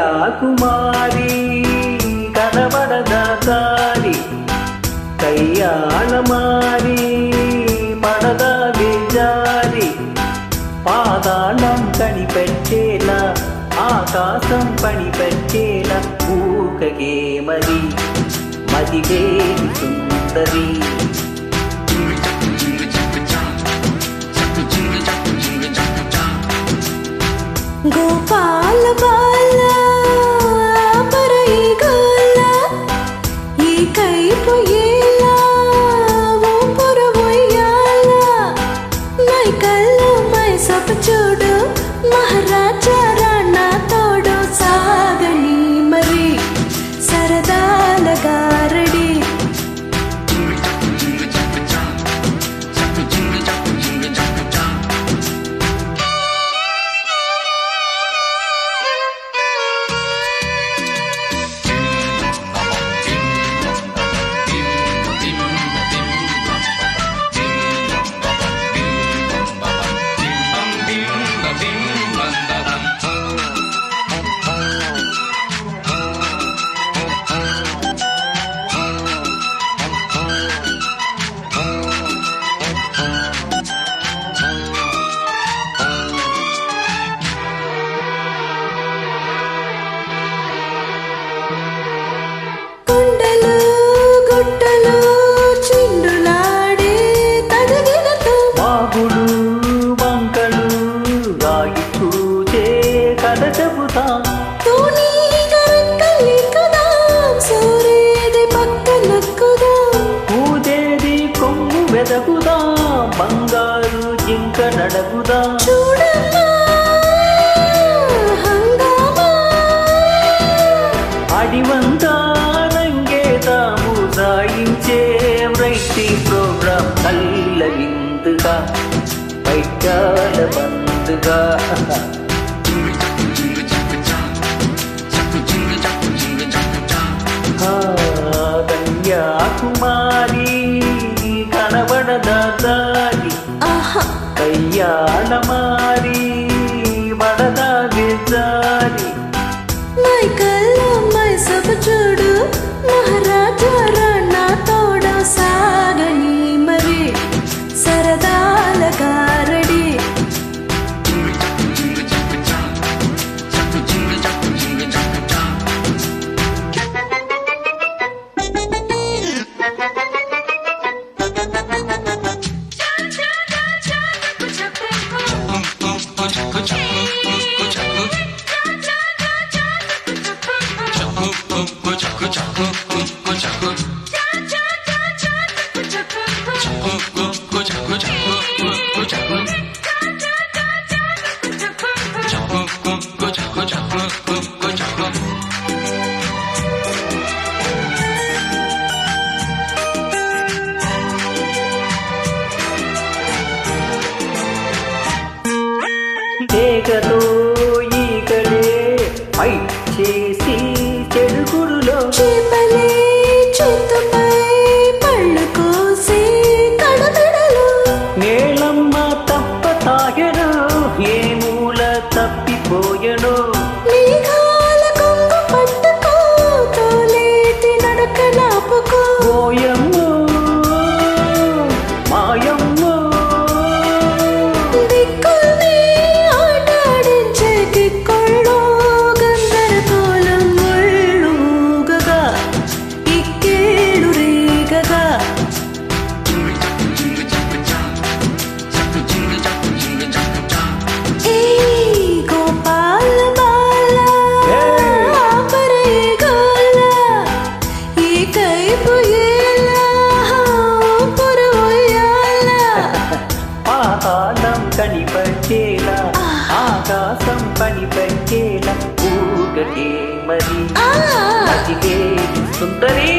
కన్యాకుమారి కనబడద దారి కయ్యాళమారి పడద బేజారి పాదాళం కనిపెట్టేలా ఆకాశం పనిపెట్టేలా ఊకగే మరి మదిగే సుందరి గోపాల బాల పరై గోల ఈ కైపు ఏలా ఓ పొరవొయ్యాల మై కల్లో మై సబ్ చూడు మహారాజా రాణా తోడు సాగని మరి సరదాల గారడి బంగారు జింక నడగుదా అడివంతా రంగేదాము సాయించే రైటింగ్ ప్రోగ్రాం కల్ల విందుగా పైకాల బందుగా కన్యాకుమారి కనబడద దారి కయ్యాళమారి బడద బేజారి మై కల్లో మై సబ్ చూడు మహారాజా రాణా తోడ సాగని మరి సరదాల గారడి తీగలో ఈగలే పై చేసి చెడుగుడులో చేపలే చేతుపై పళ్ళు కోసి కడబెడలు నేలమ్మ తప్ప తాగెను ఏ మూల తప్పిపోయెను మేఘాల కొంగు పట్టుకో తోలేటి నడక నాపుకో ఓయమ్మో మాయమ్మో దిక్కుల్ని ఆటాడించే కిక్కుళ్ళో గందరగోళం ముళ్ళూగగా ఇక్కేడు రేగగా ఏ గోపాల బాల పరై గోల ఈ కైపు ఏలా పొరవొయ్యాల పాతాళం కనిపెట్టేలా ఆకాశం పనిపెట్టేలా ఊగటే మరి మతిగే సుందరి